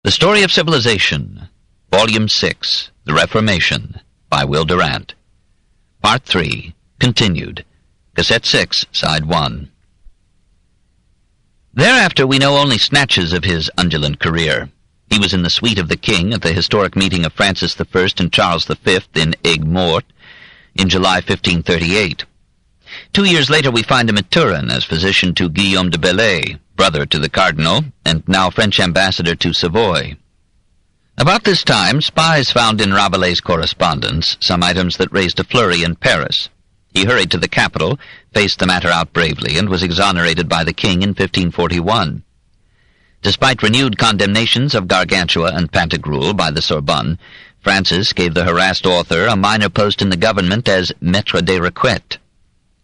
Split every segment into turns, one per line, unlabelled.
The Story of Civilization, Volume 6, The Reformation, by Will Durant. Part 3, continued. Cassette 6, Side 1. Thereafter we know only snatches of his undulant career. He was in the suite of the king at the historic meeting of Francis I and Charles V in Aigues-Mortes in July 1538. 2 years later we find him at Turin as physician to Guillaume de Bellay, brother to the cardinal, and now French ambassador to Savoy. About this time, spies found in Rabelais' correspondence some items that raised a flurry in Paris. He hurried to the capital, faced the matter out bravely, and was exonerated by the king in 1541. Despite renewed condemnations of Gargantua and Pantagruel by the Sorbonne, Francis gave the harassed author a minor post in the government as maître des requêtes,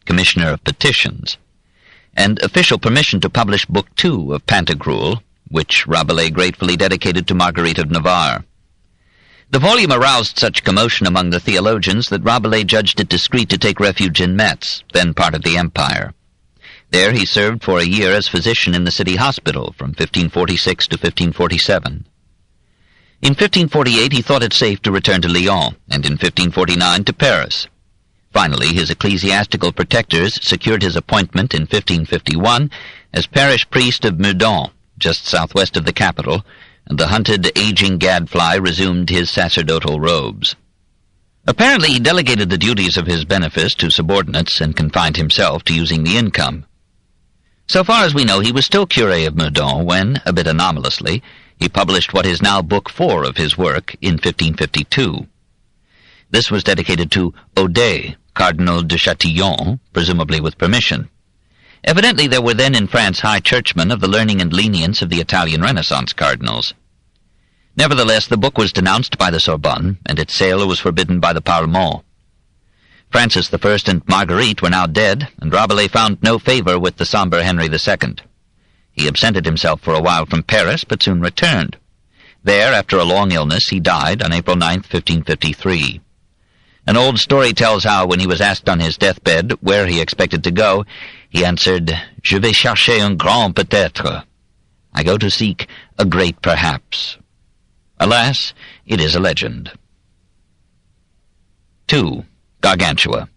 commissioner of petitions, and official permission to publish Book 2 of Pantagruel, which Rabelais gratefully dedicated to Marguerite of Navarre. The volume aroused such commotion among the theologians that Rabelais judged it discreet to take refuge in Metz, then part of the Empire. There he served for a year as physician in the city hospital from 1546 to 1547. In 1548 he thought it safe to return to Lyon, and in 1549 to Paris. Finally, his ecclesiastical protectors secured his appointment in 1551 as parish priest of Meudon, just southwest of the capital, and the hunted, aging gadfly resumed his sacerdotal robes. Apparently he delegated the duties of his benefice to subordinates and confined himself to using the income. So far as we know, he was still curé of Meudon when, a bit anomalously, he published what is now Book 4 of his work in 1552. This was dedicated to Odet, Cardinal de Châtillon, presumably with permission. Evidently there were then in France high churchmen of the learning and lenience of the Italian Renaissance cardinals. Nevertheless, the book was denounced by the Sorbonne, and its sale was forbidden by the Parlement. Francis I and Marguerite were now dead, and Rabelais found no favor with the sombre Henry II. He absented himself for a while from Paris, but soon returned. There, after a long illness, he died on April 9, 1553. An old story tells how, when he was asked on his deathbed where he expected to go, he answered, "Je vais chercher un grand peut-être." I go to seek a great perhaps. Alas, it is a legend. 2. Gargantua.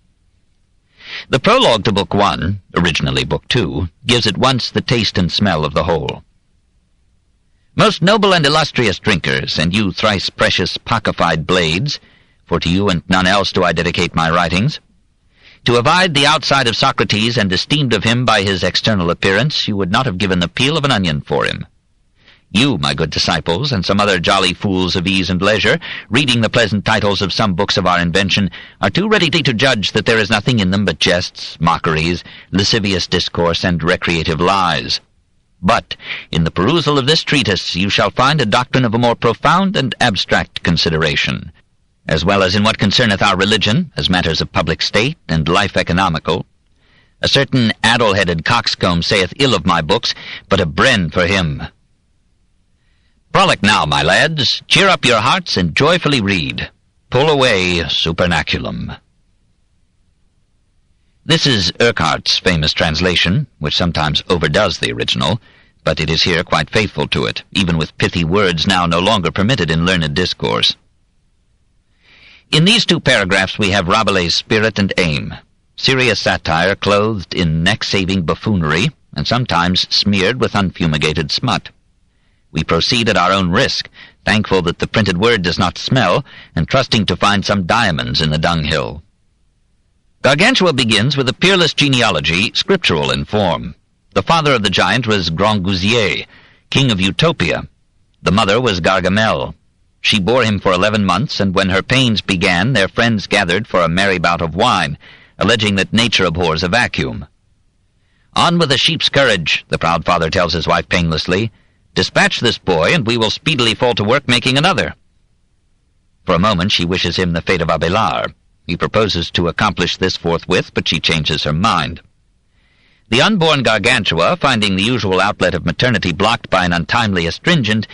The prologue to Book 1, originally Book 2, gives at once the taste and smell of the whole. Most noble and illustrious drinkers, and you thrice precious pockified blades, for to you and none else do I dedicate my writings, to have eyed the outside of Socrates and esteemed of him by his external appearance, you would not have given the peel of an onion for him. You, my good disciples, and some other jolly fools of ease and leisure, reading the pleasant titles of some books of our invention, are too ready to judge that there is nothing in them but jests, mockeries, lascivious discourse, and recreative lies. But in the perusal of this treatise you shall find a doctrine of a more profound and abstract consideration, as well as in what concerneth our religion, as matters of public state and life economical. A certain addle-headed coxcomb saith ill of my books, but a bren for him. Frolic now, my lads, cheer up your hearts and joyfully read. Pull away, supernaculum. This is Urquhart's famous translation, which sometimes overdoes the original, but it is here quite faithful to it, even with pithy words now no longer permitted in learned discourse. In these 2 paragraphs we have Rabelais' spirit and aim, serious satire clothed in neck-saving buffoonery, and sometimes smeared with unfumigated smut. We proceed at our own risk, thankful that the printed word does not smell, and trusting to find some diamonds in the dunghill. Gargantua begins with a peerless genealogy, scriptural in form. The father of the giant was Grangousier, king of Utopia. The mother was Gargamel. She bore him for 11 months, and when her pains began, their friends gathered for a merry bout of wine, alleging that nature abhors a vacuum. "On with a sheep's courage," the proud father tells his wife painlessly. "Dispatch this boy, and we will speedily fall to work making another." For a moment she wishes him the fate of Abélard. He proposes to accomplish this forthwith, but she changes her mind. The unborn Gargantua, finding the usual outlet of maternity blocked by an untimely astringent,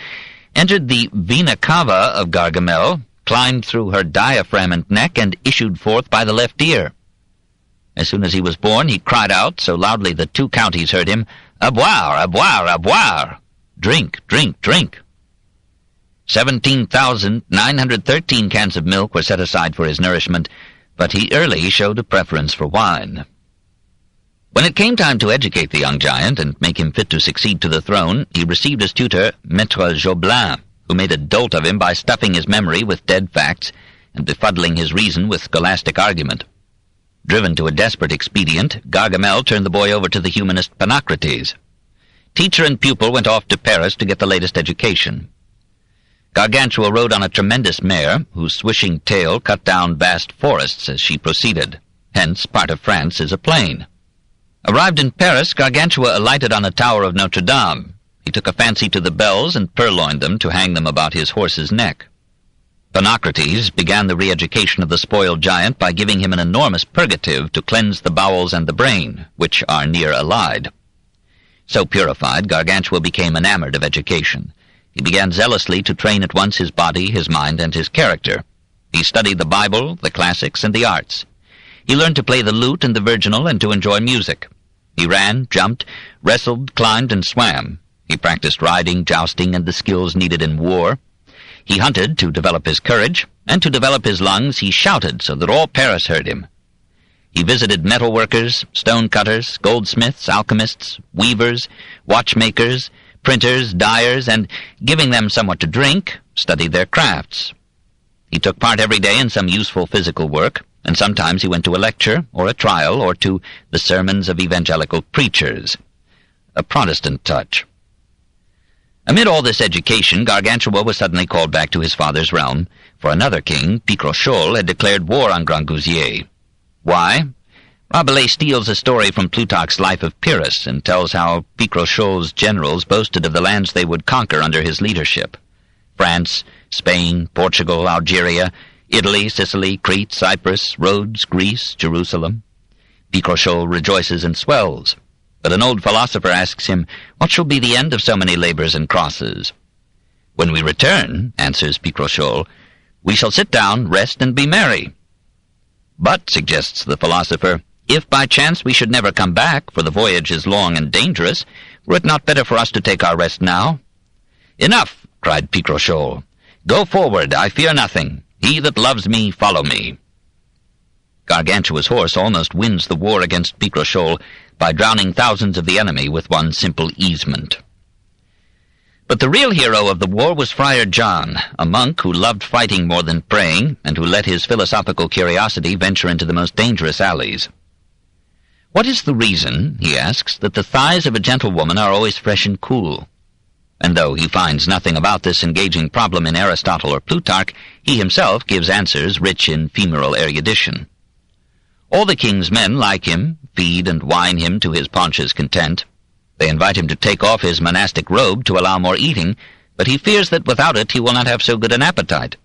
entered the vena cava of Gargamel, climbed through her diaphragm and neck, and issued forth by the left ear. As soon as he was born, he cried out so loudly that 2 counties heard him, "A boire, a boire, a boire! Drink, drink, drink!" 17,913 cans of milk were set aside for his nourishment, but he early showed a preference for wine. When it came time to educate the young giant and make him fit to succeed to the throne, he received as tutor Maître Jobelin, who made a dolt of him by stuffing his memory with dead facts and befuddling his reason with scholastic argument. Driven to a desperate expedient, Gargamel turned the boy over to the humanist Panocrates. Teacher and pupil went off to Paris to get the latest education. Gargantua rode on a tremendous mare, whose swishing tail cut down vast forests as she proceeded. Hence, part of France is a plain. Arrived in Paris, Gargantua alighted on a tower of Notre Dame. He took a fancy to the bells and purloined them to hang them about his horse's neck. Panocrates began the re-education of the spoiled giant by giving him an enormous purgative to cleanse the bowels and the brain, which are near allied. So purified, Gargantua became enamored of education. He began zealously to train at once his body, his mind, and his character. He studied the Bible, the classics, and the arts. He learned to play the lute and the virginal and to enjoy music. He ran, jumped, wrestled, climbed, and swam. He practiced riding, jousting, and the skills needed in war. He hunted to develop his courage, and to develop his lungs he shouted so that all Paris heard him. He visited metalworkers, stone-cutters, goldsmiths, alchemists, weavers, watchmakers, printers, dyers, and, giving them somewhat to drink, studied their crafts. He took part every day in some useful physical work, and sometimes he went to a lecture, or a trial, or to the sermons of evangelical preachers. A Protestant touch. Amid all this education, Gargantua was suddenly called back to his father's realm, for another king, Picrochole, had declared war on Grangousier. Why? Rabelais steals a story from Plutarch's Life of Pyrrhus and tells how Picrochole's generals boasted of the lands they would conquer under his leadership. France, Spain, Portugal, Algeria, Italy, Sicily, Crete, Cyprus, Rhodes, Greece, Jerusalem. Picrochole rejoices and swells, but an old philosopher asks him, what shall be the end of so many labors and crosses? When we return, answers Picrochole, we shall sit down, rest, and be merry. But, suggests the philosopher, if by chance we should never come back, for the voyage is long and dangerous, were it not better for us to take our rest now? Enough, cried Picrochole. Go forward, I fear nothing. He that loves me, follow me. Gargantua's horse almost wins the war against Picrochole by drowning thousands of the enemy with one simple easement. But the real hero of the war was Friar John, a monk who loved fighting more than praying, and who let his philosophical curiosity venture into the most dangerous alleys. What is the reason, he asks, that the thighs of a gentlewoman are always fresh and cool? And though he finds nothing about this engaging problem in Aristotle or Plutarch, he himself gives answers rich in femoral erudition. All the king's men like him, feed and wine him to his paunch's content. They invite him to take off his monastic robe to allow more eating, but he fears that without it he will not have so good an appetite.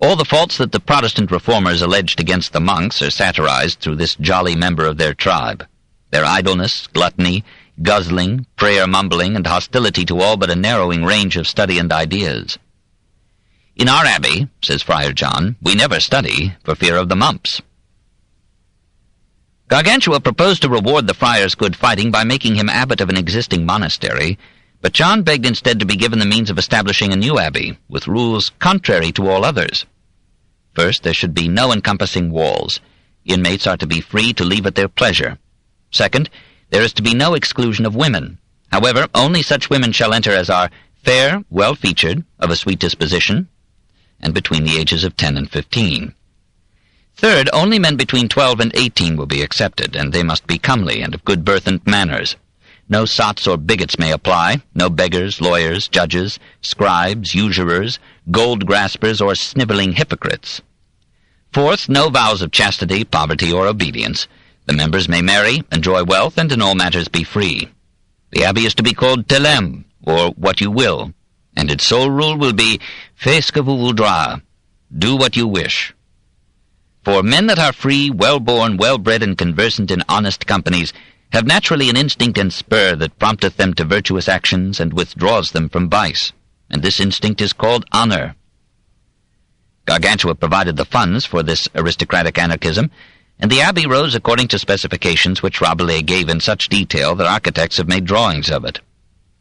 All the faults that the Protestant reformers alleged against the monks are satirized through this jolly member of their tribe. Their idleness, gluttony, guzzling, prayer-mumbling, and hostility to all but a narrowing range of study and ideas. In our abbey, says Friar John, we never study for fear of the mumps. Gargantua proposed to reward the friar's good fighting by making him abbot of an existing monastery, but John begged instead to be given the means of establishing a new abbey, with rules contrary to all others. First, there should be no encompassing walls. Inmates are to be free to leave at their pleasure. Second, there is to be no exclusion of women. However, only such women shall enter as are fair, well-featured, of a sweet disposition, and between the ages of 10 and 15. Third, only men between 12 and 18 will be accepted, and they must be comely and of good birth and manners. No sots or bigots may apply, no beggars, lawyers, judges, scribes, usurers, gold-graspers, or snivelling hypocrites. Fourth, no vows of chastity, poverty, or obedience. The members may marry, enjoy wealth, and in all matters be free. The abbey is to be called Theleme, or what you will, and its sole rule will be, fais ce que vous voudras, do what you wish. For men that are free, well-born, well-bred, and conversant in honest companies have naturally an instinct and spur that prompteth them to virtuous actions and withdraws them from vice, and this instinct is called honor. Gargantua provided the funds for this aristocratic anarchism, and the abbey rose according to specifications which Rabelais gave in such detail that architects have made drawings of it.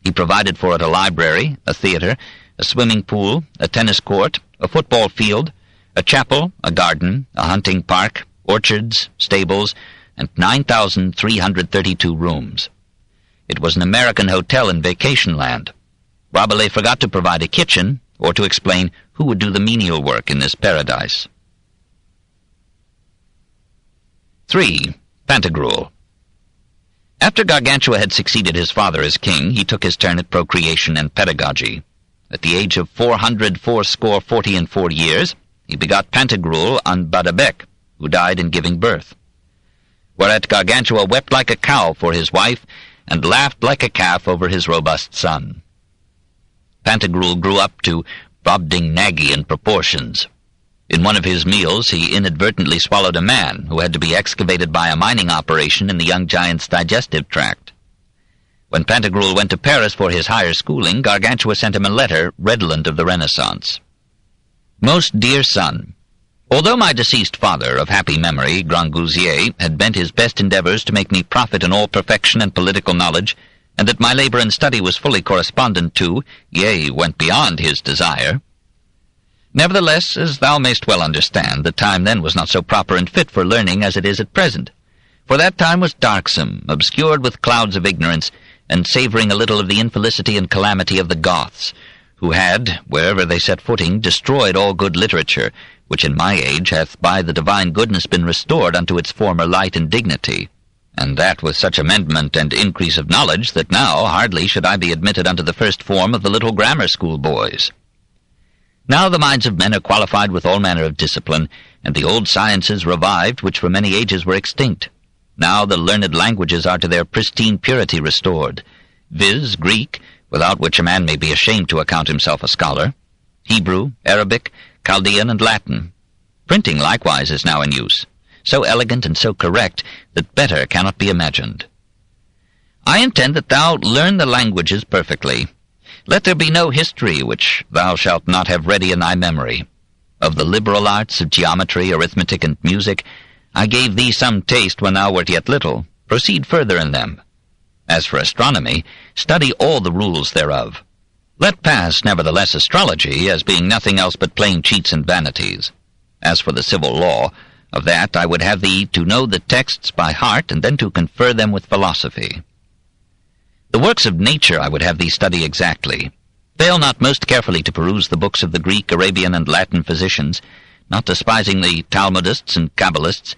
He provided for it a library, a theatre, a swimming pool, a tennis court, a football field, a chapel, a garden, a hunting park, orchards, stables, and 9,332 rooms. It was an American hotel in vacation land. Rabelais forgot to provide a kitchen or to explain who would do the menial work in this paradise. 3. Pantagruel. After Gargantua had succeeded his father as king, he took his turn at procreation and pedagogy. At the age of 440 years, he begot Pantagruel on Badabec, who died in giving birth. Whereat Gargantua wept like a cow for his wife, and laughed like a calf over his robust son. Pantagruel grew up to Brobdingnagian proportions. In one of his meals he inadvertently swallowed a man who had to be excavated by a mining operation in the young giant's digestive tract. When Pantagruel went to Paris for his higher schooling, Gargantua sent him a letter redolent of the Renaissance. Most dear son, although my deceased father, of happy memory, Grangousier, had bent his best endeavours to make me profit in all perfection and political knowledge, and that my labour and study was fully correspondent to, yea, went beyond his desire, nevertheless, as thou mayst well understand, the time then was not so proper and fit for learning as it is at present. For that time was darksome, obscured with clouds of ignorance, and savouring a little of the infelicity and calamity of the Goths, who had, wherever they set footing, destroyed all good literature, which in my age hath by the divine goodness been restored unto its former light and dignity, and that with such amendment and increase of knowledge that now hardly should I be admitted unto the first form of the little grammar school boys. Now the minds of men are qualified with all manner of discipline, and the old sciences revived which for many ages were extinct. Now the learned languages are to their pristine purity restored, viz. Greek, without which a man may be ashamed to account himself a scholar, Hebrew, Arabic, Chaldean, and Latin. Printing likewise is now in use, so elegant and so correct that better cannot be imagined. I intend that thou learn the languages perfectly. Let there be no history which thou shalt not have ready in thy memory. Of the liberal arts of geometry, arithmetic, and music, I gave thee some taste when thou wert yet little. Proceed further in them. As for astronomy, study all the rules thereof. Let pass, nevertheless, astrology, as being nothing else but plain cheats and vanities. As for the civil law, of that I would have thee to know the texts by heart, and then to confer them with philosophy. The works of nature I would have thee study exactly. Fail not most carefully to peruse the books of the Greek, Arabian, and Latin physicians, not despising the Talmudists and Kabbalists,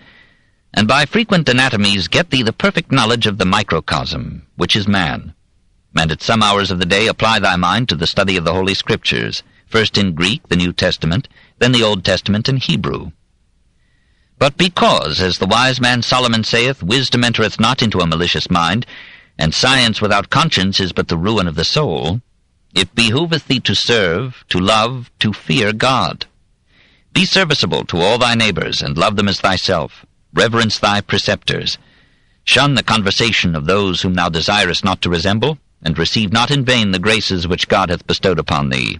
and by frequent anatomies get thee the perfect knowledge of the microcosm, which is man. And at some hours of the day apply thy mind to the study of the Holy Scriptures, first in Greek, the New Testament, then the Old Testament in Hebrew. But because, as the wise man Solomon saith, wisdom entereth not into a malicious mind, and science without conscience is but the ruin of the soul, it behoveth thee to serve, to love, to fear God. Be serviceable to all thy neighbours, and love them as thyself. Reverence thy preceptors. Shun the conversation of those whom thou desirest not to resemble, and receive not in vain the graces which God hath bestowed upon thee.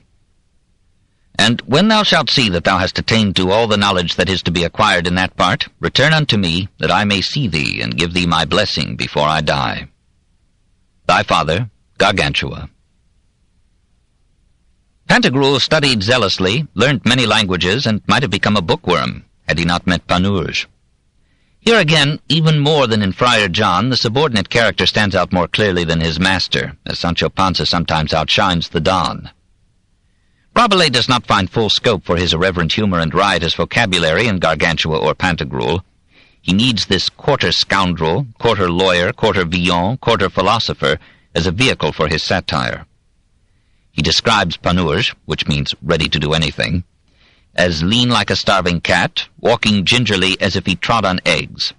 And when thou shalt see that thou hast attained to all the knowledge that is to be acquired in that part, return unto me, that I may see thee, and give thee my blessing before I die. Thy father, Gargantua. Pantagruel studied zealously, learnt many languages, and might have become a bookworm, had he not met Panurge. Here again, even more than in Friar John, the subordinate character stands out more clearly than his master, as Sancho Panza sometimes outshines the Don. Rabelais does not find full scope for his irreverent humor and riotous vocabulary in Gargantua or Pantagruel. He needs this quarter scoundrel, quarter lawyer, quarter villon, quarter philosopher as a vehicle for his satire. He describes Panurge, which means ready to do anything, as lean like a starving cat, walking gingerly as if he trod on eggs,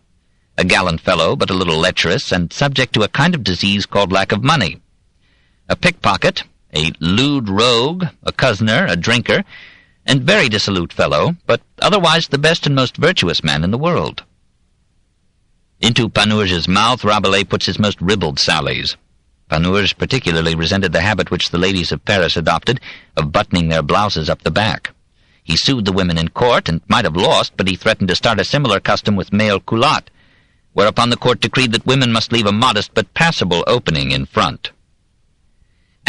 a gallant fellow but a little lecherous, and subject to a kind of disease called lack of money, a pickpocket, a lewd rogue, a cozener, a drinker, and very dissolute fellow, but otherwise the best and most virtuous man in the world. Into Panurge's mouth Rabelais puts his most ribald sallies. Panurge particularly resented the habit which the ladies of Paris adopted of buttoning their blouses up the back. He sued the women in court, and might have lost, but he threatened to start a similar custom with male culotte, whereupon the court decreed that women must leave a modest but passable opening in front.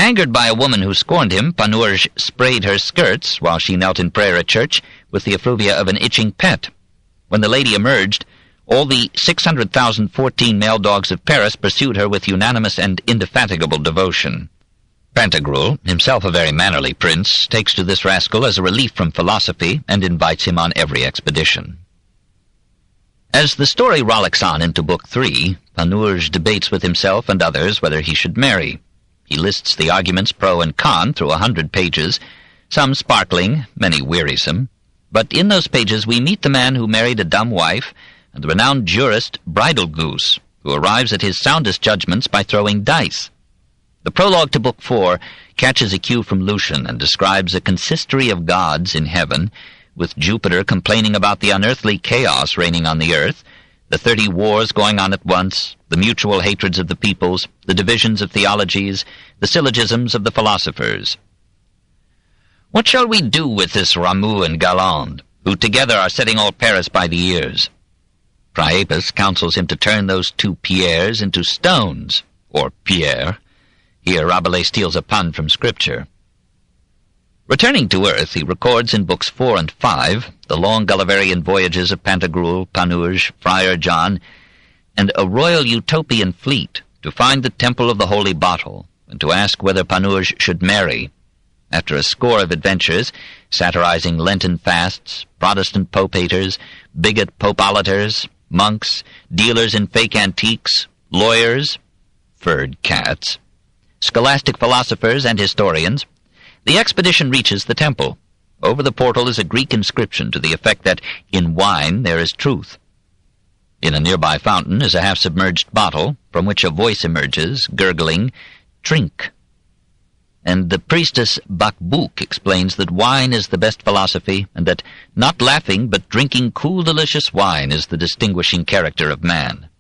Angered by a woman who scorned him, Panurge sprayed her skirts while she knelt in prayer at church with the effluvia of an itching pet. When the lady emerged, all the 600,014 male dogs of Paris pursued her with unanimous and indefatigable devotion. Pantagruel, himself a very mannerly prince, takes to this rascal as a relief from philosophy and invites him on every expedition. As the story rollicks on into Book 3, Panurge debates with himself and others whether he should marry. He lists the arguments pro and con through 100 pages, some sparkling, many wearisome. But in those pages we meet the man who married a dumb wife and the renowned jurist Bridlegoose, who arrives at his soundest judgments by throwing dice. The prologue to Book 4 catches a cue from Lucian and describes a consistory of gods in heaven, with Jupiter complaining about the unearthly chaos reigning on the earth, the 30 wars going on at once, the mutual hatreds of the peoples, the divisions of theologies, the syllogisms of the philosophers. What shall we do with this Rameau and Galland, who together are setting all Paris by the ears? Priapus counsels him to turn those two Pierres into stones, or Pierre. Here Rabelais steals a pun from Scripture. Returning to earth, he records in Books 4 and 5 the long Gulliverian voyages of Pantagruel, Panurge, Friar John, and a royal utopian fleet to find the temple of the Holy Bottle, and to ask whether Panurge should marry. After a score of adventures, satirizing Lenten fasts, Protestant pope-haters, bigot popolaters, monks, dealers in fake antiques, lawyers, furred cats, scholastic philosophers and historians, the expedition reaches the temple. Over the portal is a Greek inscription to the effect that in wine there is truth. In a nearby fountain is a half-submerged bottle, from which a voice emerges, gurgling, "Drink." And the priestess Bacbouc explains that wine is the best philosophy, and that not laughing but drinking cool delicious wine is the distinguishing character of man.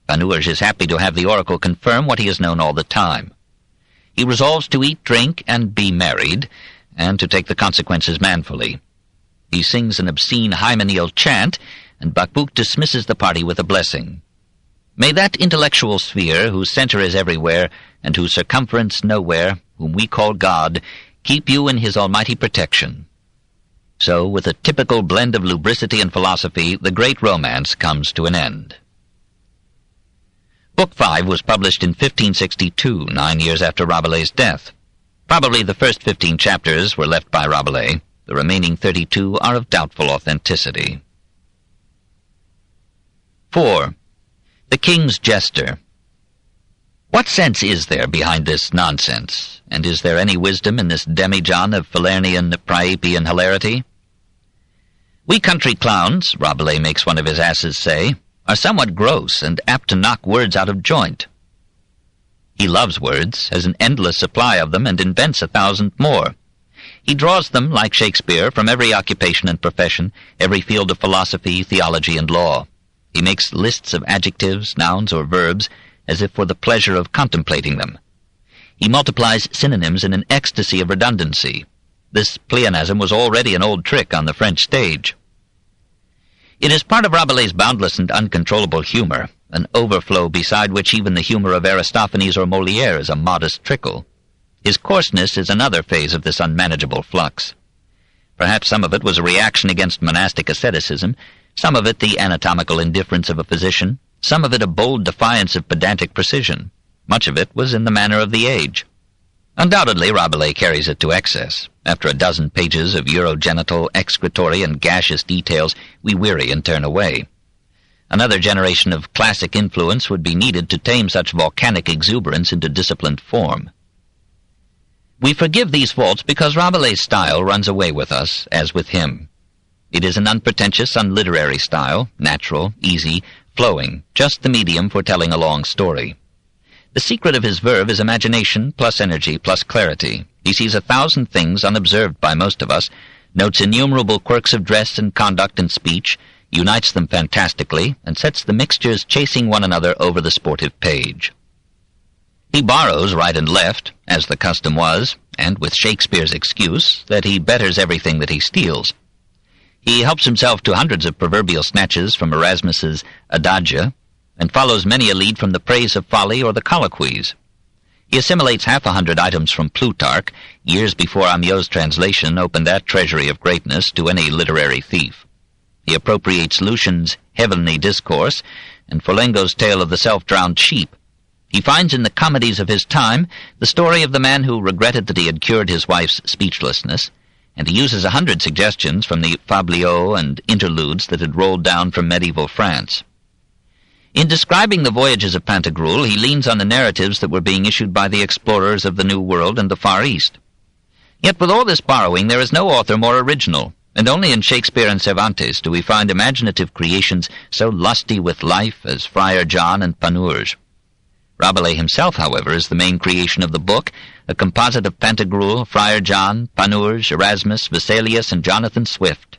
Panurge is happy to have the oracle confirm what he has known all the time. He resolves to eat, drink, and be married, and to take the consequences manfully. He sings an obscene hymeneal chant, and Bacbouc dismisses the party with a blessing. May that intellectual sphere, whose center is everywhere, and whose circumference nowhere, whom we call God, keep you in his almighty protection. So, with a typical blend of lubricity and philosophy, the great romance comes to an end. Book 5 was published in 1562, 9 years after Rabelais' death. Probably the first 15 chapters were left by Rabelais. The remaining 32 are of doubtful authenticity. 4. The King's Jester. What sense is there behind this nonsense, and is there any wisdom in this demijohn of Falernian, Priapian hilarity? We country clowns, Rabelais makes one of his asses say, are somewhat gross and apt to knock words out of joint. He loves words, has an endless supply of them, and invents 1,000 more. He draws them, like Shakespeare, from every occupation and profession, every field of philosophy, theology, and law. He makes lists of adjectives, nouns, or verbs, as if for the pleasure of contemplating them. He multiplies synonyms in an ecstasy of redundancy. This pleonasm was already an old trick on the French stage. It is part of Rabelais' boundless and uncontrollable humor, an overflow beside which even the humor of Aristophanes or Molière is a modest trickle. His coarseness is another phase of this unmanageable flux. Perhaps some of it was a reaction against monastic asceticism, some of it the anatomical indifference of a physician, some of it a bold defiance of pedantic precision. Much of it was in the manner of the age. Undoubtedly, Rabelais carries it to excess. After a dozen pages of urogenital, excretory, and gaseous details, we weary and turn away. Another generation of classic influence would be needed to tame such volcanic exuberance into disciplined form. We forgive these faults because Rabelais' style runs away with us, as with him. It is an unpretentious, unliterary style, natural, easy, flowing, just the medium for telling a long story. The secret of his verve is imagination plus energy plus clarity. He sees 1,000 things unobserved by most of us, notes innumerable quirks of dress and conduct and speech, unites them fantastically, and sets the mixtures chasing one another over the sportive page. He borrows right and left, as the custom was, and with Shakespeare's excuse that he betters everything that he steals. He helps himself to hundreds of proverbial snatches from Erasmus's Adagia, and follows many a lead from the Praise of Folly or the Colloquies. He assimilates 100 items from Plutarch, years before Amiot's translation opened that treasury of greatness to any literary thief. He appropriates Lucian's heavenly discourse and Folengo's tale of the self-drowned sheep. He finds in the comedies of his time the story of the man who regretted that he had cured his wife's speechlessness, and he uses 100 suggestions from the fabliaux and interludes that had rolled down from medieval France. In describing the voyages of Pantagruel, he leans on the narratives that were being issued by the explorers of the New World and the Far East. Yet with all this borrowing, there is no author more original, and only in Shakespeare and Cervantes do we find imaginative creations so lusty with life as Friar John and Panurge. Rabelais himself, however, is the main creation of the book, a composite of Pantagruel, Friar John, Panurge, Erasmus, Vesalius, and Jonathan Swift,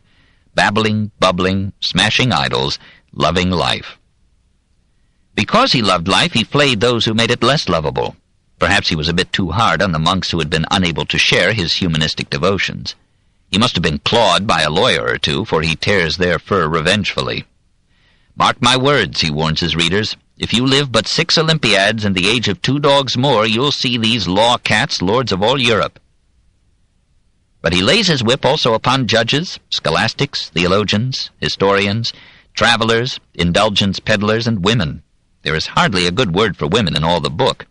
babbling, bubbling, smashing idols, loving life. Because he loved life, he flayed those who made it less lovable. Perhaps he was a bit too hard on the monks who had been unable to share his humanistic devotions. He must have been clawed by a lawyer or two, for he tears their fur revengefully. "Mark my words," he warns his readers, "if you live but 6 Olympiads and the age of 2 dogs more, you'll see these law-cats lords of all Europe." But he lays his whip also upon judges, scholastics, theologians, historians, travelers, indulgence peddlers, and women. There is hardly a good word for women in all the book.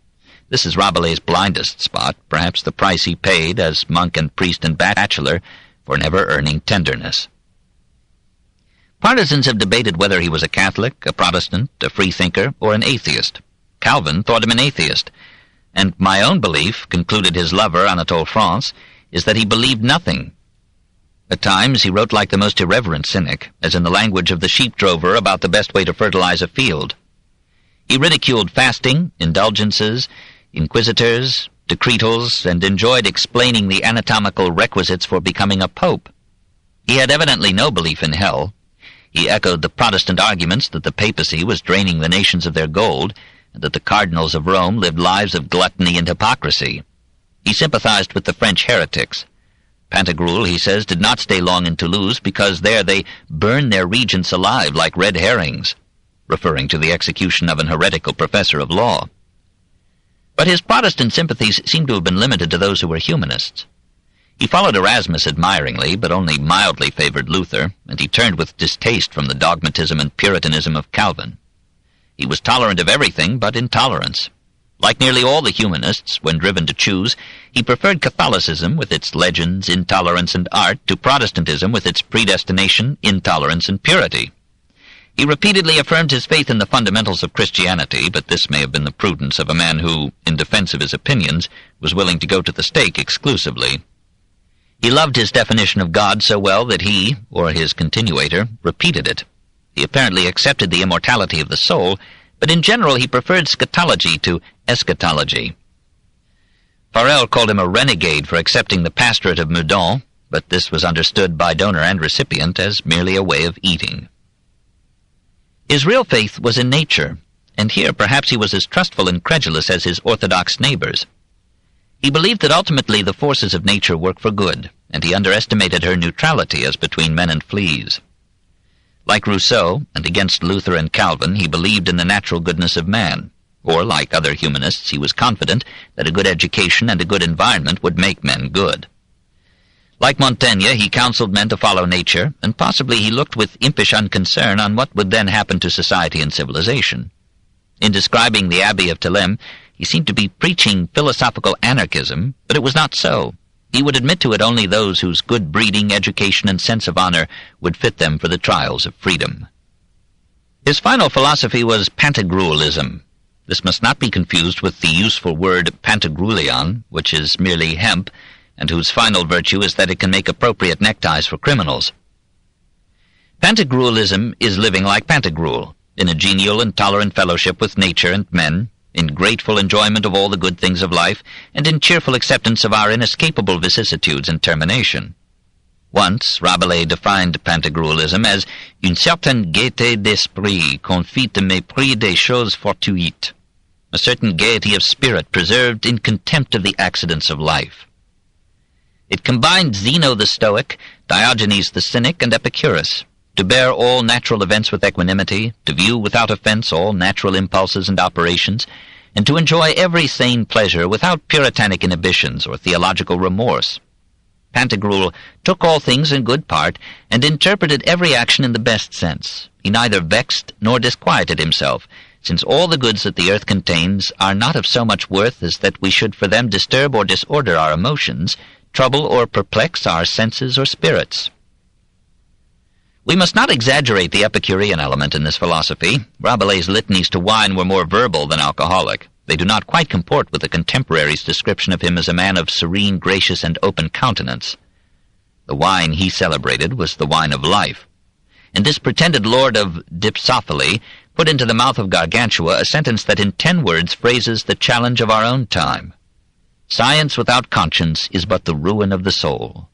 This is Rabelais' blindest spot, perhaps the price he paid, as monk and priest and bachelor, for never earning tenderness. Partisans have debated whether he was a Catholic, a Protestant, a freethinker, or an atheist. Calvin thought him an atheist, and my own belief, concluded his lover, Anatole France, is that he believed nothing. At times he wrote like the most irreverent cynic, as in the language of the sheep-drover about the best way to fertilize a field. He ridiculed fasting, indulgences, inquisitors, decretals, and enjoyed explaining the anatomical requisites for becoming a pope. He had evidently no belief in hell. He echoed the Protestant arguments that the papacy was draining the nations of their gold, and that the cardinals of Rome lived lives of gluttony and hypocrisy. He sympathized with the French heretics. Pantagruel, he says, did not stay long in Toulouse because there they burned their regents alive like red herrings, referring to the execution of an heretical professor of law. But his Protestant sympathies seem to have been limited to those who were humanists. He followed Erasmus admiringly, but only mildly favored Luther, and he turned with distaste from the dogmatism and Puritanism of Calvin. He was tolerant of everything but intolerance. Like nearly all the humanists, when driven to choose, he preferred Catholicism with its legends, intolerance, and art to Protestantism with its predestination, intolerance, and purity. He repeatedly affirmed his faith in the fundamentals of Christianity, but this may have been the prudence of a man who, in defense of his opinions, was willing to go to the stake exclusively. He loved his definition of God so well that he, or his continuator, repeated it. He apparently accepted the immortality of the soul, but in general he preferred scatology to eschatology. Farel called him a renegade for accepting the pastorate of Meudon, but this was understood by donor and recipient as merely a way of eating. His real faith was in nature, and here perhaps he was as trustful and credulous as his orthodox neighbors. He believed that ultimately the forces of nature work for good, and he underestimated her neutrality as between men and fleas. Like Rousseau, and against Luther and Calvin, he believed in the natural goodness of man, or, like other humanists, he was confident that a good education and a good environment would make men good. Like Montaigne, he counseled men to follow nature, and possibly he looked with impish unconcern on what would then happen to society and civilization. In describing the Abbey of Theleme, he seemed to be preaching philosophical anarchism, but it was not so. He would admit to it only those whose good breeding, education, and sense of honor would fit them for the trials of freedom. His final philosophy was Pantagruelism. This must not be confused with the useful word Pantagruelion, which is merely hemp, and whose final virtue is that it can make appropriate neckties for criminals. Pantagruelism is living like Pantagruel, in a genial and tolerant fellowship with nature and men, in grateful enjoyment of all the good things of life, and in cheerful acceptance of our inescapable vicissitudes and termination. Once Rabelais defined Pantagruelism as une certaine gaieté d'esprit confite de mépris des choses fortuites, a certain gaiety of spirit preserved in contempt of the accidents of life. It combined Zeno the Stoic, Diogenes the Cynic, and Epicurus, to bear all natural events with equanimity, to view without offense all natural impulses and operations, and to enjoy every sane pleasure without puritanic inhibitions or theological remorse. Pantagruel took all things in good part, and interpreted every action in the best sense. He neither vexed nor disquieted himself, since all the goods that the earth contains are not of so much worth as that we should for them disturb or disorder our emotions, trouble or perplex our senses or spirits. We must not exaggerate the Epicurean element in this philosophy. Rabelais' litanies to wine were more verbal than alcoholic. They do not quite comport with the contemporary's description of him as a man of serene, gracious, and open countenance. The wine he celebrated was the wine of life, and this pretended lord of dipsophily put into the mouth of Gargantua a sentence that in 10 words phrases the challenge of our own time. Science without conscience is but the ruin of the soul.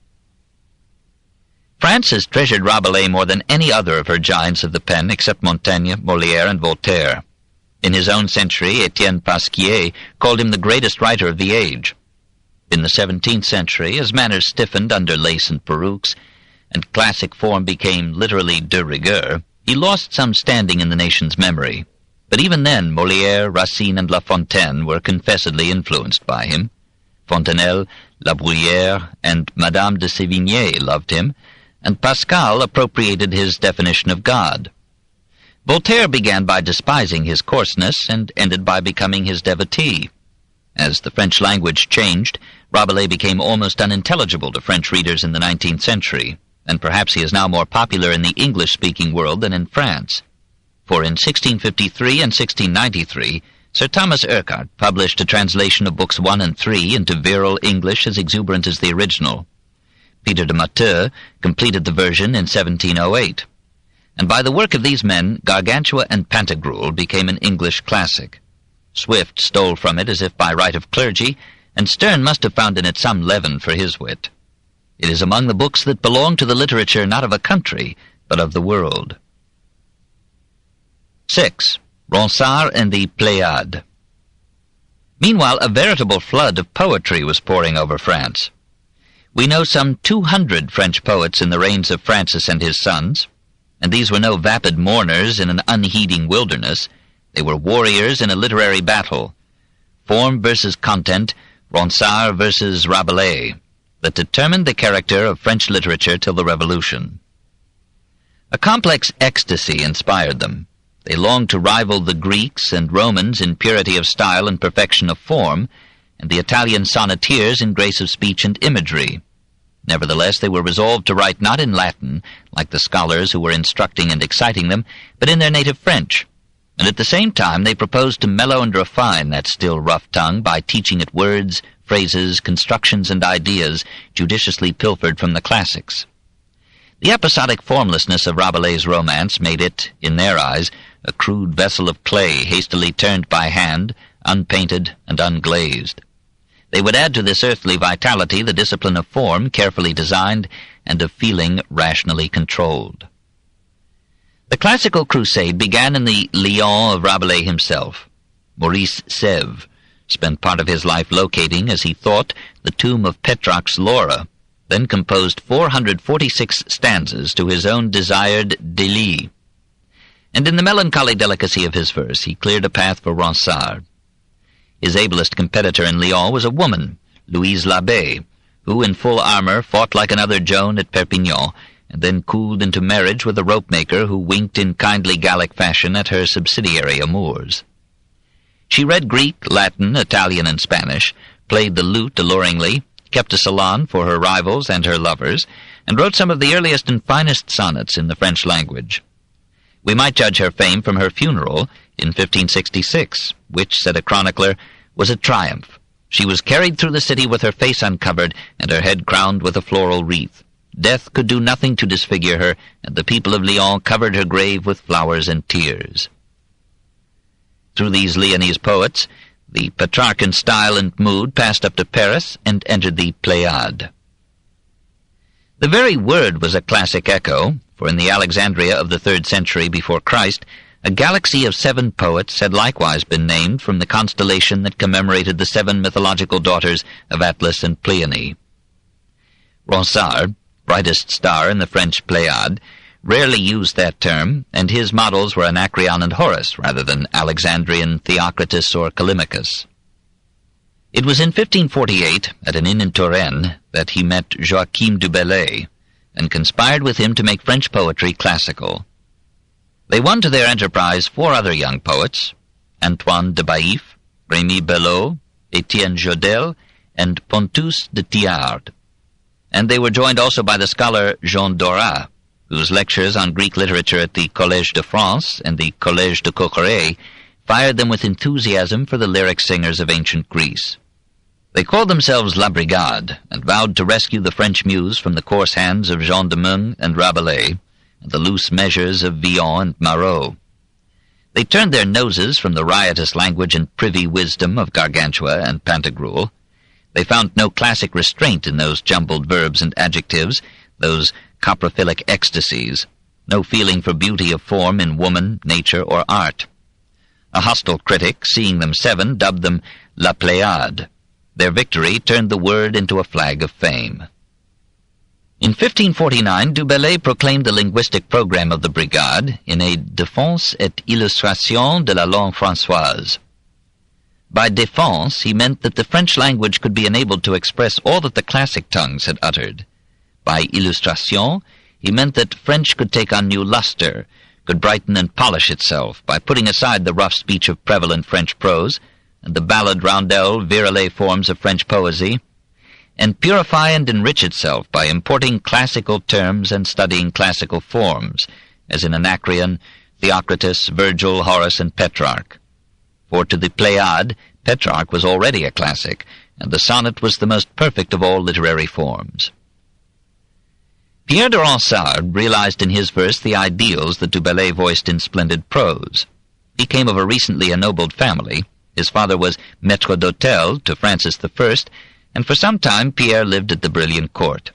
France has treasured Rabelais more than any other of her giants of the pen except Montaigne, Molière, and Voltaire. In his own century, Etienne Pasquier called him the greatest writer of the age. In the 17th century, as manners stiffened under lace and perukes, and classic form became literally de rigueur, he lost some standing in the nation's memory. But even then, Molière, Racine, and La Fontaine were confessedly influenced by him. Fontenelle, La Bruyère, and Madame de Sévigné loved him, and Pascal appropriated his definition of God. Voltaire began by despising his coarseness and ended by becoming his devotee. As the French language changed, Rabelais became almost unintelligible to French readers in the 19th century, and perhaps he is now more popular in the English-speaking world than in France. For in 1653 and 1693, Sir Thomas Urquhart published a translation of books 1 and 3 into virile English as exuberant as the original. Peter de Matteux completed the version in 1708. And by the work of these men, Gargantua and Pantagruel became an English classic. Swift stole from it as if by right of clergy, and Sterne must have found in it some leaven for his wit. It is among the books that belong to the literature not of a country, but of the world. 6. Ronsard and the Pléiade. Meanwhile, a veritable flood of poetry was pouring over France. We know some 200 French poets in the reigns of Francis and his sons, and these were no vapid mourners in an unheeding wilderness. They were warriors in a literary battle. Form versus content, Ronsard versus Rabelais, that determined the character of French literature till the Revolution. A complex ecstasy inspired them. They longed to rival the Greeks and Romans in purity of style and perfection of form, and the Italian sonneteers in grace of speech and imagery. Nevertheless, they were resolved to write not in Latin, like the scholars who were instructing and exciting them, but in their native French. And at the same time they proposed to mellow and refine that still rough tongue by teaching it words, phrases, constructions, and ideas judiciously pilfered from the classics. The episodic formlessness of Rabelais' romance made it, in their eyes, a crude vessel of clay hastily turned by hand, unpainted and unglazed. They would add to this earthly vitality the discipline of form carefully designed and of feeling rationally controlled. The classical crusade began in the Lyon of Rabelais himself. Maurice Sèvres spent part of his life locating, as he thought, the tomb of Petrarch's Laura, then composed 446 stanzas to his own desired Délie. And in the melancholy delicacy of his verse he cleared a path for Ronsard. His ablest competitor in Lyon was a woman, Louise l'Abbé, who in full armor fought like another Joan at Perpignan, and then cooled into marriage with a rope-maker who winked in kindly Gallic fashion at her subsidiary amours. She read Greek, Latin, Italian, and Spanish, played the lute alluringly, kept a salon for her rivals and her lovers, and wrote some of the earliest and finest sonnets in the French language. We might judge her fame from her funeral in 1566, which, said a chronicler, was a triumph. She was carried through the city with her face uncovered and her head crowned with a floral wreath. Death could do nothing to disfigure her, and the people of Lyon covered her grave with flowers and tears. Through these Lyonnese poets, the Petrarchan style and mood passed up to Paris and entered the Pléiade. The very word was a classic echo, for in the Alexandria of the 3rd century before Christ, a galaxy of 7 poets had likewise been named from the constellation that commemorated the 7 mythological daughters of Atlas and Pleione. Ronsard, brightest star in the French Pléiade, rarely used that term, and his models were Anacreon and Horace rather than Alexandrian Theocritus or Callimachus. It was in 1548, at an inn in Touraine, that he met Joachim du Bellay, and conspired with him to make French poetry classical. They won to their enterprise 4 other young poets, Antoine de Baïf, Rémy Belleau, Étienne Jodel, and Pontus de Thiard. And they were joined also by the scholar Jean Dorat, whose lectures on Greek literature at the Collège de France and the Collège de Coqueret fired them with enthusiasm for the lyric singers of ancient Greece. They called themselves La Brigade, and vowed to rescue the French muse from the coarse hands of Jean de Meung and Rabelais, and the loose measures of Villon and Marot. They turned their noses from the riotous language and privy wisdom of Gargantua and Pantagruel. They found no classic restraint in those jumbled verbs and adjectives, those coprophilic ecstasies, no feeling for beauty of form in woman, nature, or art. A hostile critic, seeing them 7, dubbed them La Pléiade. Their victory turned the word into a flag of fame. In 1549, du Bellay proclaimed the linguistic program of the Brigade in a Défense et illustration de la langue françoise. By défense, he meant that the French language could be enabled to express all that the classic tongues had uttered. By illustration, he meant that French could take on new luster, could brighten and polish itself by putting aside the rough speech of prevalent French prose and the ballad, roundel, virelais forms of French poesy, and purify and enrich itself by importing classical terms and studying classical forms, as in Anacreon, Theocritus, Virgil, Horace, and Petrarch. For to the Pléiade, Petrarch was already a classic, and the sonnet was the most perfect of all literary forms. Pierre de Ronsard realized in his verse the ideals that du Bellay voiced in splendid prose. He came of a recently ennobled family. His father was maître d'hôtel to Francis I, and for some time Pierre lived at the brilliant court.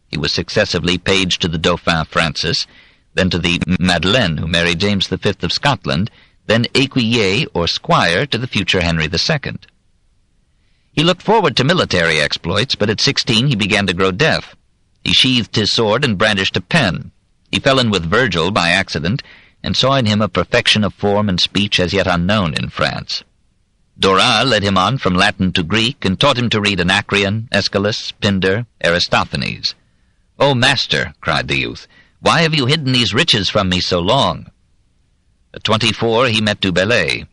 He was successively page to the Dauphin Francis, then to the Madeleine, who married James V of Scotland, then écuyer or squire to the future Henry II. He looked forward to military exploits, but at 16 he began to grow deaf. He sheathed his sword and brandished a pen. He fell in with Virgil by accident, and saw in him a perfection of form and speech as yet unknown in France. Dorat led him on from Latin to Greek, and taught him to read Anacreon, Aeschylus, Pindar, Aristophanes. "O master," cried the youth, "why have you hidden these riches from me so long?" At 24 he met du Bellay.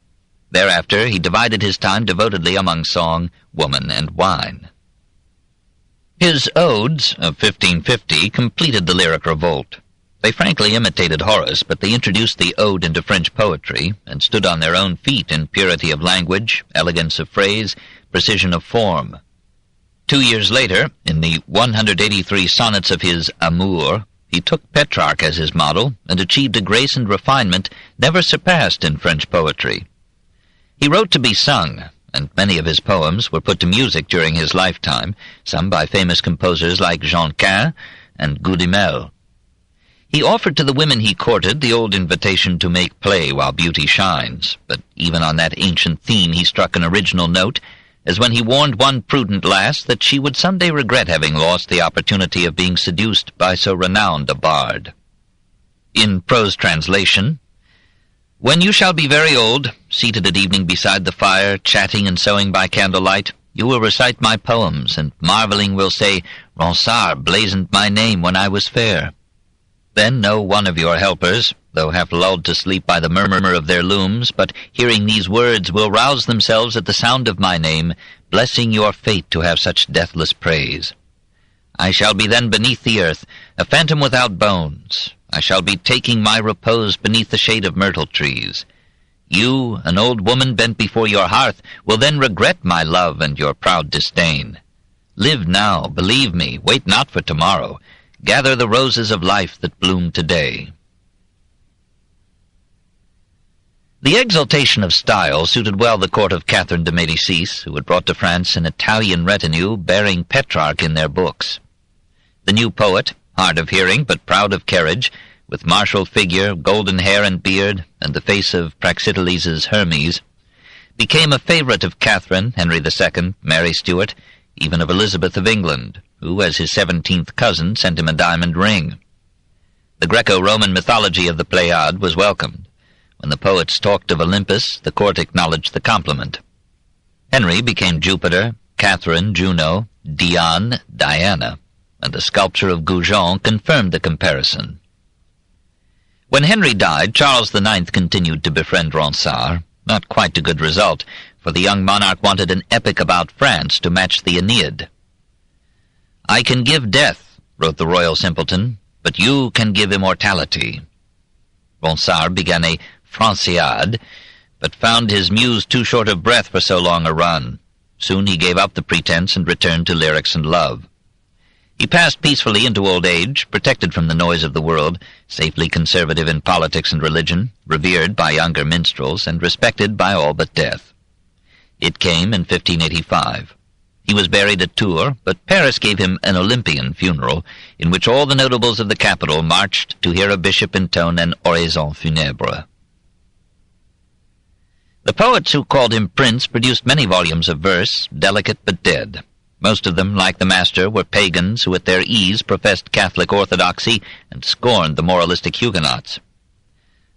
Thereafter he divided his time devotedly among song, woman, and wine. His odes of 1550 completed the lyric revolt. They frankly imitated Horace, but they introduced the ode into French poetry, and stood on their own feet in purity of language, elegance of phrase, precision of form. 2 years later, in the 183 sonnets of his Amour, he took Petrarch as his model, and achieved a grace and refinement never surpassed in French poetry. He wrote to be sung, and many of his poems were put to music during his lifetime, some by famous composers like Jean Quin and Goudimel. He offered to the women he courted the old invitation to make play while beauty shines, but even on that ancient theme he struck an original note, as when he warned one prudent lass that she would someday regret having lost the opportunity of being seduced by so renowned a bard. In prose translation, "When you shall be very old, seated at evening beside the fire, chatting and sewing by candlelight, you will recite my poems, and marveling will say, 'Ronsard blazoned my name when I was fair.' Then no one of your helpers, though half lulled to sleep by the murmur of their looms, but hearing these words will rouse themselves at the sound of my name, blessing your fate to have such deathless praise. I shall be then beneath the earth, a phantom without bones. I shall be taking my repose beneath the shade of myrtle trees. You, an old woman bent before your hearth, will then regret my love and your proud disdain. Live now, believe me, wait not for tomorrow. Gather the roses of life that bloom today." The exaltation of style suited well the court of Catherine de Médicis, who had brought to France an Italian retinue bearing Petrarch in their books. The new poet, hard of hearing but proud of carriage, with martial figure, golden hair and beard, and the face of Praxiteles' Hermes, became a favorite of Catherine, Henry II, Mary Stuart, even of Elizabeth of England, who, as his 17th cousin, sent him a diamond ring. The Greco-Roman mythology of the Pléiade was welcomed. When the poets talked of Olympus, the court acknowledged the compliment. Henry became Jupiter, Catherine, Juno, Diane, Diana, and the sculpture of Goujon confirmed the comparison. When Henry died, Charles IX continued to befriend Ronsard, not quite to good result, for the young monarch wanted an epic about France to match the Aeneid. "I can give death," wrote the royal simpleton, "but you can give immortality." Ronsard began a Franciade, but found his muse too short of breath for so long a run. Soon he gave up the pretense and returned to lyrics and love. He passed peacefully into old age, protected from the noise of the world, safely conservative in politics and religion, revered by younger minstrels, and respected by all but death. It came in 1585. He was buried at Tours, but Paris gave him an Olympian funeral, in which all the notables of the capital marched to hear a bishop intone an oraison funèbre. The poets who called him prince produced many volumes of verse, delicate but dead. Most of them, like the master, were pagans who at their ease professed Catholic orthodoxy and scorned the moralistic Huguenots.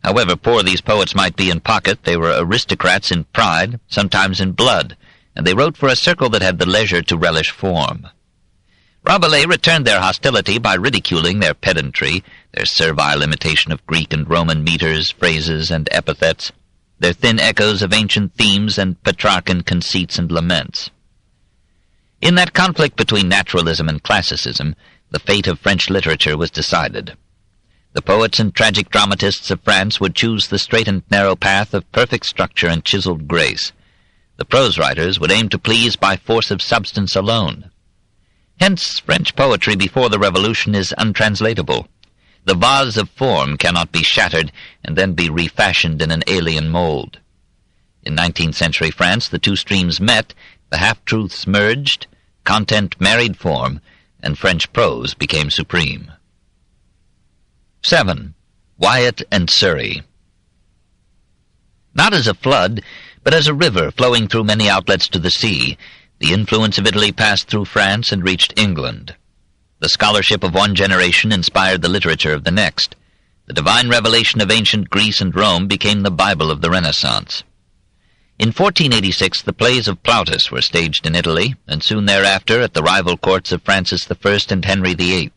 However poor these poets might be in pocket, they were aristocrats in pride, sometimes in blood, and they wrote for a circle that had the leisure to relish form. Rabelais returned their hostility by ridiculing their pedantry, their servile imitation of Greek and Roman metres, phrases, and epithets, their thin echoes of ancient themes and Petrarchan conceits and laments. In that conflict between naturalism and classicism, the fate of French literature was decided. The poets and tragic dramatists of France would choose the straight and narrow path of perfect structure and chiseled grace. The prose writers would aim to please by force of substance alone. Hence, French poetry before the Revolution is untranslatable. The vase of form cannot be shattered and then be refashioned in an alien mold. In 19th century France, the two streams met, the half-truths merged, content married form, and French prose became supreme. 7. Wyatt and Surrey. Not as a flood, but as a river flowing through many outlets to the sea, the influence of Italy passed through France and reached England. The scholarship of one generation inspired the literature of the next. The divine revelation of ancient Greece and Rome became the Bible of the Renaissance. In 1486 the plays of Plautus were staged in Italy, and soon thereafter at the rival courts of Francis I and Henry VIII.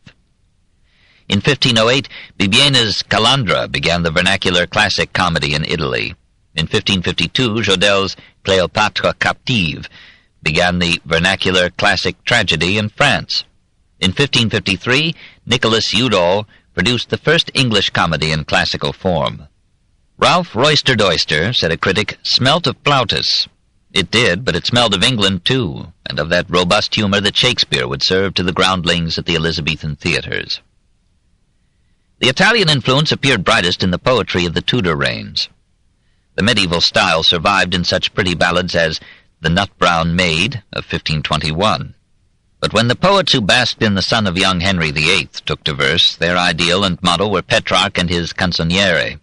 In 1508, Bibiena's Calandra began the vernacular classic comedy in Italy. In 1552, Jodel's Cléopâtre Captive began the vernacular classic tragedy in France. In 1553, Nicholas Udall produced the first English comedy in classical form. Ralph Royster Doyster, said a critic, smelt of Plautus. It did, but it smelled of England too, and of that robust humor that Shakespeare would serve to the groundlings at the Elizabethan theatres. The Italian influence appeared brightest in the poetry of the Tudor reigns. The medieval style survived in such pretty ballads as The Nut-Brown Maid of 1521. But when the poets who basked in the sun of young Henry VIII took to verse, their ideal and motto were Petrarch and his Canzoniere.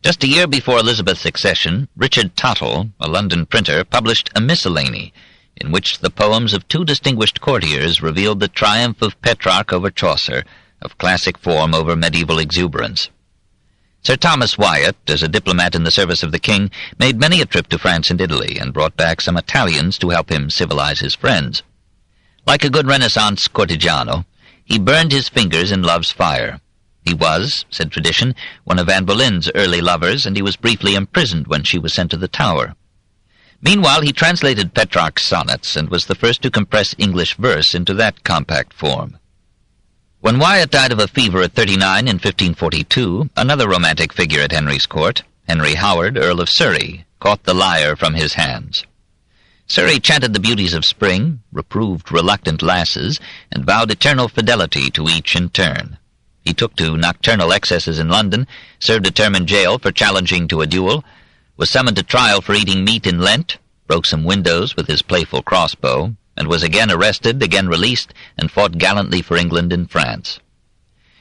Just a year before Elizabeth's accession, Richard Tottle, a London printer, published a miscellany, in which the poems of two distinguished courtiers revealed the triumph of Petrarch over Chaucer, of classic form over medieval exuberance. Sir Thomas Wyatt, as a diplomat in the service of the king, made many a trip to France and Italy, and brought back some Italians to help him civilize his friends. Like a good Renaissance cortigiano, he burned his fingers in love's fire. He was, said tradition, one of Anne Boleyn's early lovers, and he was briefly imprisoned when she was sent to the Tower. Meanwhile, he translated Petrarch's sonnets, and was the first to compress English verse into that compact form. When Wyatt died of a fever at 39 in 1542, another romantic figure at Henry's court, Henry Howard, Earl of Surrey, caught the lyre from his hands. Surrey chanted the beauties of spring, reproved reluctant lasses, and vowed eternal fidelity to each in turn. He took to nocturnal excesses in London, served a term in jail for challenging to a duel, was summoned to trial for eating meat in Lent, broke some windows with his playful crossbow, and was again arrested, again released, and fought gallantly for England and France.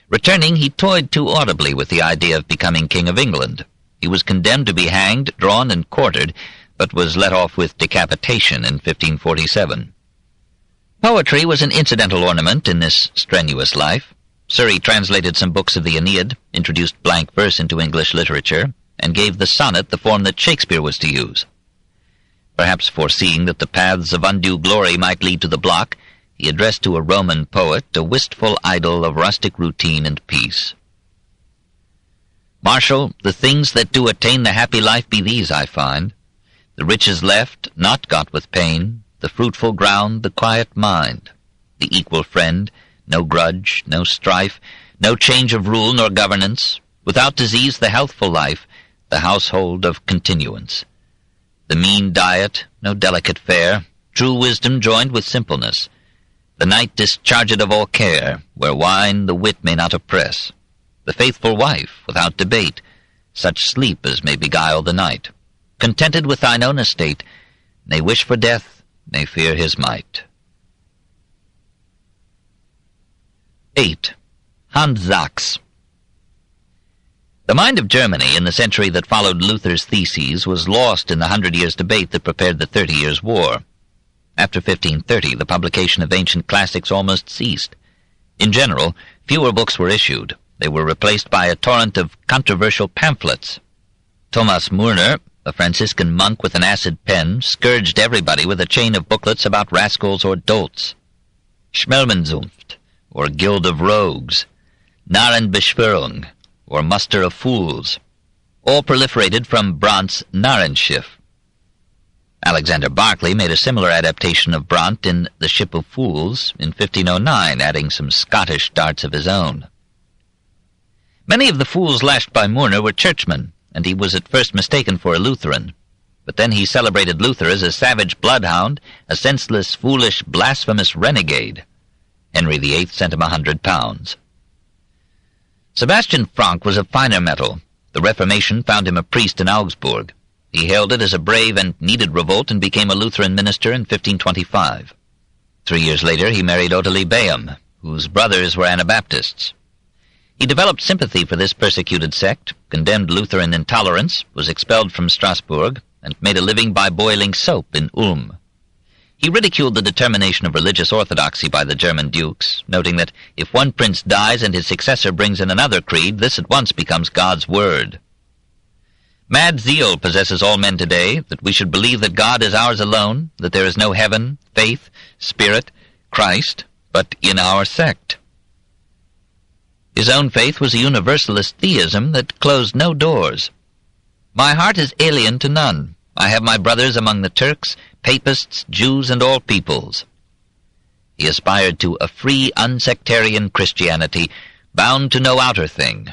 Returning, he toyed too audibly with the idea of becoming King of England. He was condemned to be hanged, drawn, and quartered, but was let off with decapitation in 1547. Poetry was an incidental ornament in this strenuous life. Surrey translated some books of the Aeneid, introduced blank verse into English literature, and gave the sonnet the form that Shakespeare was to use. Perhaps foreseeing that the paths of undue glory might lead to the block, he addressed to a Roman poet a wistful idyll of rustic routine and peace. "Marshal, the things that do attain the happy life be these, I find. The riches left, not got with pain, the fruitful ground, the quiet mind, the equal friend, no grudge, no strife, no change of rule nor governance, without disease the healthful life, the household of continuance. The mean diet, no delicate fare, true wisdom joined with simpleness, the night discharged of all care, where wine the wit may not oppress, the faithful wife, without debate, such sleep as may beguile the night, contented with thine own estate, nay wish for death, nay fear his might." 8. Hans Sachs. The mind of Germany in the century that followed Luther's theses was lost in the 100 Years' debate that prepared the 30 Years' War. After 1530, the publication of ancient classics almost ceased. In general, fewer books were issued. They were replaced by a torrent of controversial pamphlets. Thomas Murner, a Franciscan monk with an acid pen, scourged everybody with a chain of booklets about rascals or dolts. Schmelmenzunft, or Guild of Rogues, Narrenbeschwörung, or Muster of Fools, all proliferated from Brandt's Narrenschiff. Alexander Berkeley made a similar adaptation of Brandt in The Ship of Fools in 1509, adding some Scottish darts of his own. Many of the fools lashed by Murner were churchmen, and he was at first mistaken for a Lutheran. But then he celebrated Luther as a savage bloodhound, a senseless, foolish, blasphemous renegade. Henry VIII sent him £100. Sebastian Franck was of finer metal. The Reformation found him a priest in Augsburg. He hailed it as a brave and needed revolt and became a Lutheran minister in 1525. 3 years later he married Ottilie Bayham, whose brothers were Anabaptists. He developed sympathy for this persecuted sect, condemned Lutheran intolerance, was expelled from Strasbourg, and made a living by boiling soap in Ulm. He ridiculed the determination of religious orthodoxy by the German dukes, noting that if one prince dies and his successor brings in another creed, this at once becomes God's word. "Mad zeal possesses all men today, that we should believe that God is ours alone, that there is no heaven, faith, spirit, Christ, but in our sect." His own faith was a universalist theism that closed no doors. "My heart is alien to none. I have my brothers among the Turks, Papists, Jews, and all peoples." He aspired to a free, unsectarian Christianity, bound to no outer thing,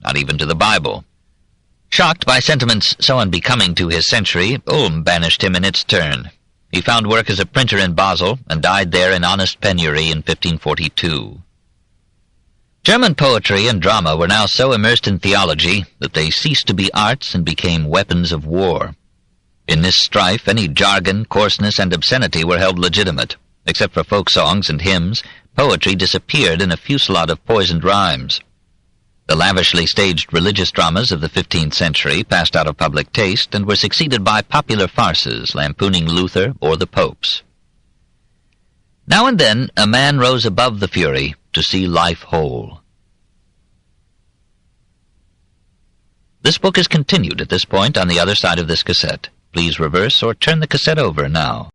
not even to the Bible. Shocked by sentiments so unbecoming to his century, Ulm banished him in its turn. He found work as a printer in Basel, and died there in honest penury in 1542. German poetry and drama were now so immersed in theology that they ceased to be arts and became weapons of war. In this strife, any jargon, coarseness, and obscenity were held legitimate. Except for folk songs and hymns, poetry disappeared in a fusillade of poisoned rhymes. The lavishly staged religious dramas of the 15th century passed out of public taste and were succeeded by popular farces lampooning Luther or the popes. Now and then a man rose above the fury to see life whole. This book is continued at this point on the other side of this cassette. Please reverse or turn the cassette over now.